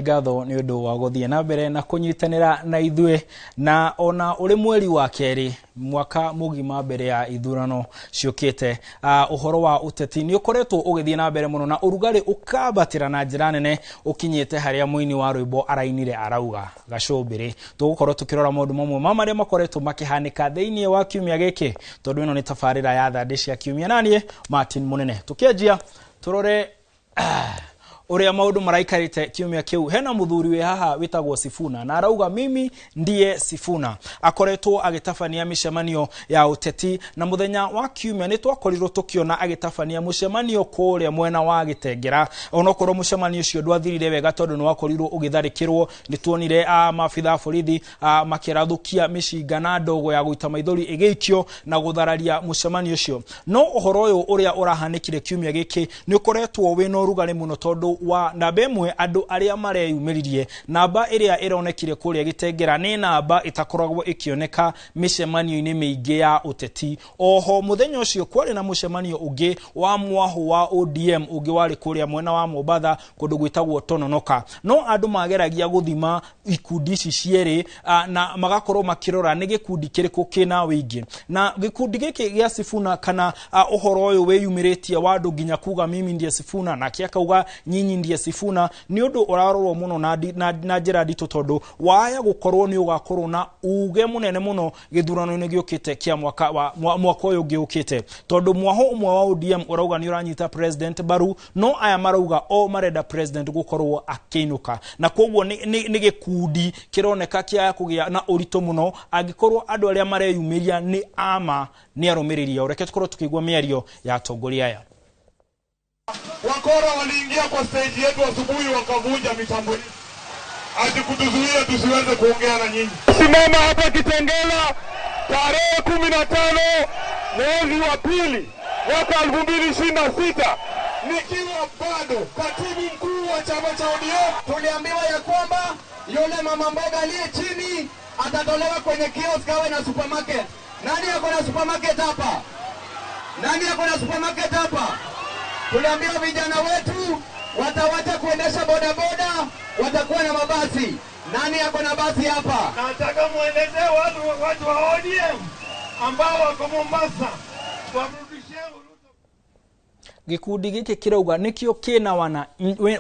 ngatho ni undu wa guthie na mbere na kunyitanira na ithue na ona uri mweri wa keri mwaka mugima mbere ya ithurano ciukite. Uhoro wa uteti ni ukoretwo ugithie na mbere muno na urugari ukabatira na njira nene ukinyite haria muini wa rwimbo arainire arauga gacumbiri. Tugukorwo tukirora maundu mamwe mamaria makoretwo makihanika thiini wa kiumia giki tondu ino ni tafarira ya thande cia kiumia nanie Martin Munene. Tukianjia turore uria maundu maraikarite kiumia kiu. Hena muthuri we haha witagwo Sifuna na arauga mimi ndiye Sifuna. Akoretwo agitabania micemanio ya uteti na muthenya wa kiumia ni twakorirwo tukiona agitabania mucemanio kuria mwena wa Gitengera. Onokorwo mucemanio ucio ndwathirire wega tondu ni wakorirwo ugitharikirwo. Ni tuonire mafitha borithi makirathukia micinga na ndogo ya guita maithori igeikio na guthararia mucemanio ucio. No uhoro uyu uria urahanikire kiumia giki ni ukoretwo wina urugari muno tondu wa namba imwe andu aria mareyumiririe. Namba iria ironekire kuria Gitengera ni namba itakoragwo ikioneka micemanio-ini mingi ya uteti. Oho muthenya ucio kwari na mucemanio ungi wa mwahu wa ODM ungi wari kuria mwena wa Mombatha kundu gwitagwo Tononoka. No andu mageragia guthima ikundi ici cieri na magakorwo makirora ni gikundi kiriku kina wingi. Na gikundi giki gia Sifuna kana uhoro uyu weyumiritie wa andu nginya kuga mimi ndiye Sifuna na kiakauga nyinyi ndiye Sifuna ni undu urarorwo muno na njira nditu tondu waya gukorwo ni ugakorwo na uge munene muno githurano-ini giukite kia mwaka uyu giukite tondu mwaho umwe wa ODM urauga ni uranyita president baru no aya marauga o marenda president gukorwo akinuka na kogwo ni gikundi kironeka kia kugia na urito muno agikorwo andu aria mareyumiria ni ama ni arumiriria. Ureke tukorwo tukigwa miario ya atongoria aya. Wakora waliingia kwa stage yetu asubuhi wakavunja mitambulisho ati kutuzuia tusiweze kuongea na nyinyi. Simama hapa Kitengela tarehe 15 mwezi wa pili mwaka 2026 nikiwa bado katibu mkuu wa chama cha ODM. Tuliambiwa ya kwamba yule mama mboga aliye chini atatolewa kwenye kiosk awe na supermarket. Nani yako na supermarket hapa? Nani yako na supermarket hapa? Tuliambiwa vijana wetu watawacha kuendesha bodaboda, watakuwa na mabasi. Nani yako na basi hapa? Nataka muelezee watu wa ODM ambao wako Mombasa wamrudishie Ruto. Gikundi giki kirauga nikio kina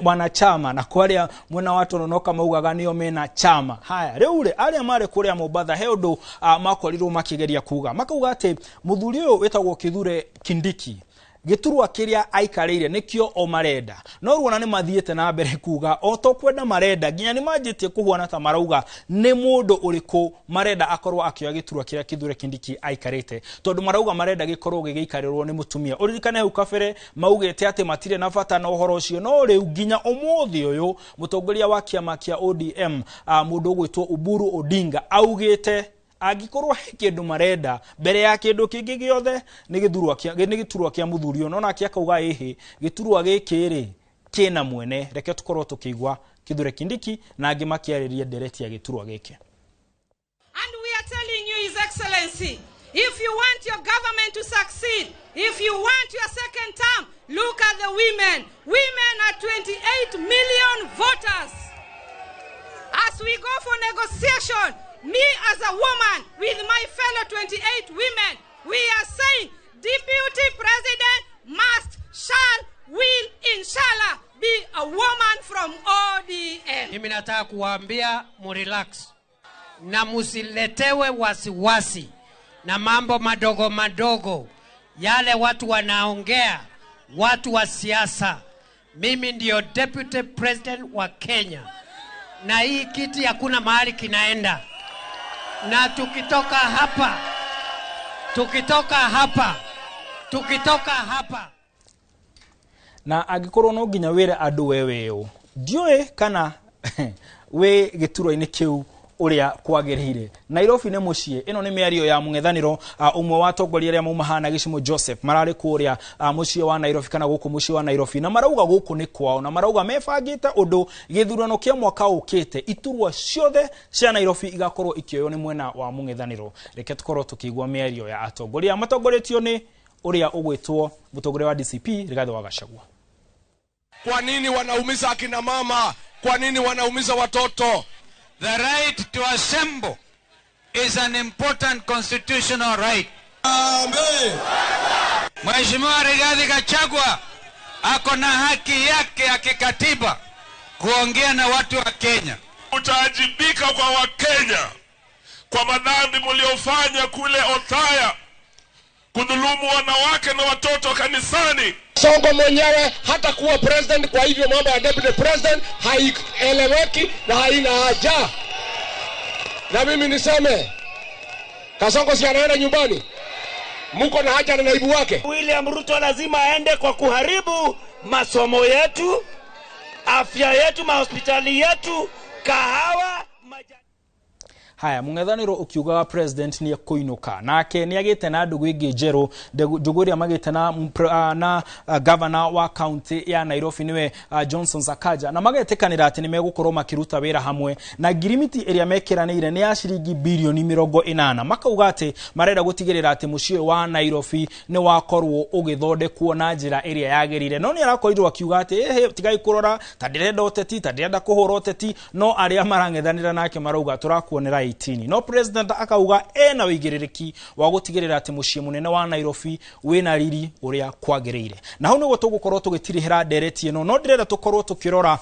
wanachama na kwaria mwena wa Tononoka maugaga nio mena chama. Haya riu aria mare kuria Mombatha he undu makorirwo makigeria kuga makauga ati muthuri uyu wetagwo Kithure Kindiki giturwa kiria aikarire nikio o marenda no ruona ni mathiete na mbere kuga o to kwenda marenda ginya ni manjitie kuhuana ta marauga ni mundu uriku marenda akorwo akioya giturwa kiria Kithure Kindiki aikarite tondu marauga marenda gikorwo gigikarirwo ni mutumia. Uririkane hau kabere maugete ati matire na bata na uhoro ucio no riu ginya umuthi uyu mutongoria wa kiama kia ODM mundu ugwitwo Oburu Odinga augite agikorwo kindu marenda mbere ya kindu kingi giothe ni giturwa kia muthuri no na kiakauga ehe giturwa gikiri kina mwene. Reke tukorwo tukigwa Kithure Kindiki na angi makiaririe ndereti ya giturwa giki. And we are telling you, His Excellency, if you want your government to succeed, if you want your second term, look at the women. Women are 28 million voters. As we go for negotiation, me as a woman with my fellow 28 women, we are saying Deputy President will inshallah be a woman from ODM. Mimi nataka kuwaambia murelax na musiletewe wasiwasi na mambo madogo madogo yale watu wanaongea, watu wa siasa. Mimi ndio Deputy President wa Kenya na hii kiti hakuna mahali kinaenda. Na tukitoka hapa na agikorwo no nginya wire andu wewe ndiwe kana we giturwa-ini kiu uria kwagirire. Nairobi ne mucie ino ni miario ya mung'ethaniro umwe wa atongoria aria maumahana Gicimo Joseph marari kuria mucie wa Nairobi kana guku mucie wa Nairobi na marauga guku ni kwao na marauga mebangite undu githurano kia mwaka ukite iturwa ciothe cia Nairobi igakorwo ikioyo ni mwena wa mung'ethaniro. Reke tukorwo tukigwa miario ya atongoria matongoretio ni uria ugwitwo mutongoria wa DCP Rigathi wa Gachagua. Kwa nini wanaumiza akina mama? Kwa nini wanaumiza watoto? The right to assemble is an important constitutional right. Amen. Mheshimiwa Rigathi Gachagua ako na haki yake ya kikatiba kuongea na watu wa Kenya. Utaajibika kwa Wakenya kwa madhambi mliofanya kule Othaya, kudhulumu wanawake na watoto kanisani. Sonko mwenyewe hata kuwa president, kwa hivyo mambo ya deputy president haieleweki na haina haja. Na mimi niseme, Kasongo si anaenda nyumbani? Muko na haja na naibu wake? William Ruto lazima aende kwa kuharibu masomo yetu, afya yetu, mahospitali yetu, kahawa, haya mung'ethaniro ukiuga president ni akuinuka nake ni agite na ndugu ingi njeru nduguria magite na governor wa county ya Nairobi niwe Johnson Sakaja na magetekanira ati ni megukorwo makiruta wira hamwe na girimiti iria mekiranire ni ya shilingi bilioni 40 makauga ati marenda gutigirira ati muciĩ wa Nairobi ni wakorwo ugithondekwo na njira iria yagerire no ni arakorirwo akiuga ati tigai kurora ta ndirenda uteti ta ndirenda kuhura uteti no aria marang'ethanira nake marauga turakuonera no president akauga ena wigiriki wa gutigirira ati muciĩ munene wa Nairobi wina riri uria kwagirire na hau niguo tugukorwo tugitirihira ndereti ino no ndirenda tukorwo tukirora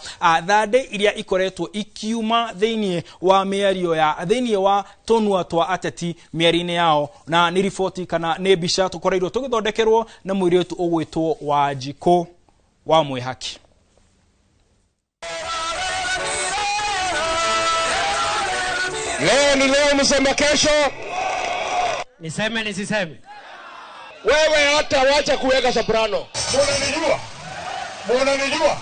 thande iria ikoretwo ikiuma thiini wa miario ya thiini wa tonua twa ateti miarini yao na ni riboti kana ni mbica tukoreirwo tugithondekerwo na mwiritu ugwitwo Wanjikũ wa Mwihaki. Leo ni leo, msema kesho. Niseme nisiseme? Wewe hata wacha kuweka soprano. Munanijua?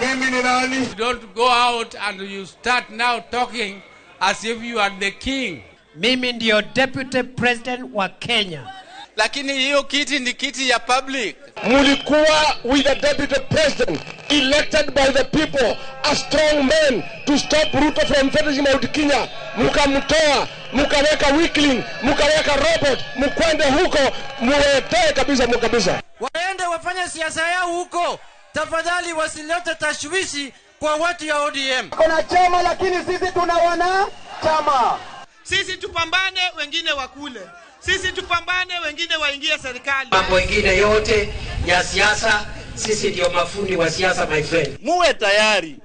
Mimi ni nani? You don't go out and you start now talking as if you are the king. Mimi ndio deputy president wa Kenya. Lakini hiyo kiti ni kiti ya public. Mulikuwa with the deputy president elected by the people, a strong man to stop Ruto from finishing Mount Kenya. Mukamtoa, mukaweka weakling, mukaweka robot, mukwende huko, muwetee kabisa. Waende wafanye siasa yao huko. Tafadhali wasilete tashwishi kwa watu ya ODM. Kuna chama lakini sisi tuna wana chama. Sisi tupambane, wengine wakule. Sisi tupambane, wengine waingie serikali. Mambo mengine yote ya siasa sisi ndio mafundi wa siasa, my friend. Muwe tayari.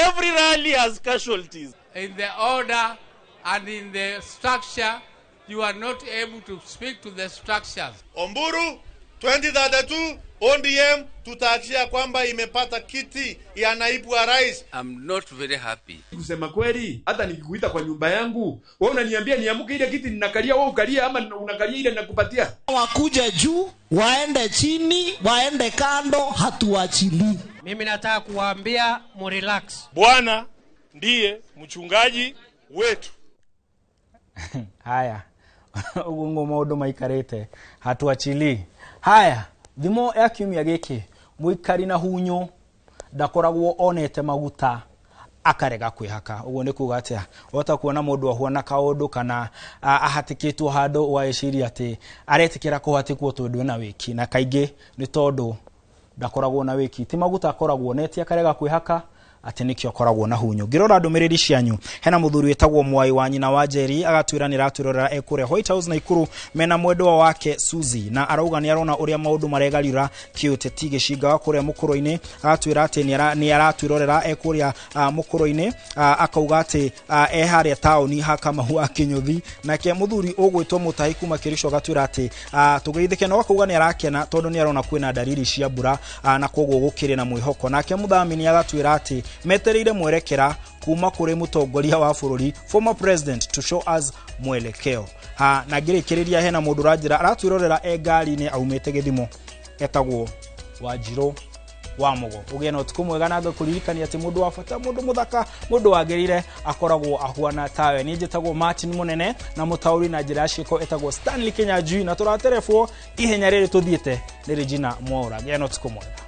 Every rally has casualties. In the order and in the structure, you are not able to speak to the structures. Omburu 2032 ODM tutaachia kwamba imepata kiti ya naibu wa rais. I'm not very happy. Kusema kweli, hata nikikuita kwa nyumba yangu, wewe unaniambia niamuke ile kiti ninakalia, wewe ukalia ama unakalia ile ninakupatia. Wakuja juu, waende chini, waende kando, hatuachili. Mimi nataka kuwaambia mrelax. Bwana ndiye mchungaji wetu. Haya. Ugungo maundu maikarite hatuachili. Haya, thimo ya kiumia giki muikari na hunyo ndakoragwo onete maguta akarega kwihaka. Uguo ni kuga atia wota kuona mundu ahuana kaundu kana ahatikitwo handu wa eciria ati aretikira kuhatikwo tondu na wiki na kaingi ni tondu ndakoragwo na wiki ti maguta akoragwo neti akarega kwihaka ati nikyo akoragwo na hunyo. Ngirora ndumiriri cianyu hena muthuri wetagwo Mwai wa nyina wa Njeri agatwira aturora ekure White House na Ikuru mena mwendwa wake Suzy na arauga ni arona uria maundu maregarira kiuteti gicinga wa kuria mukuro-ini agatwira ati ni aratwirorera ekuria mukuro-ini akauga ati haria tauni hakama hu akinyuthi nake muthuri ugwitwo Mutahi kuma Kericho agatwira ati tugeithike no akauga ni arakena tondu ni arona kwina dalili cia mbura na koguo gukire na mwihoko nake muthamini agatwira ati metereire mwerekera kuma kuri mutongoria wa bururi former president to show us mwelekeo na ngirikiriria hena mundu ranjira aratwirorera engari-ini aumite Githimo etagwo Wanjirũ wa Mugo. Ugena utuku mwega na ngakuririkania ati mundu wa bata, mundu muthaka, mundu wagirire akoragwo ahuana tawe. Ni njitagwo Martin Munene na mutauri na njira ciiko etagwo Stanley Kinyanjui na turaterefwo ihenya riri tuthiite ni Regina Mwaura. Gena utuku mwega.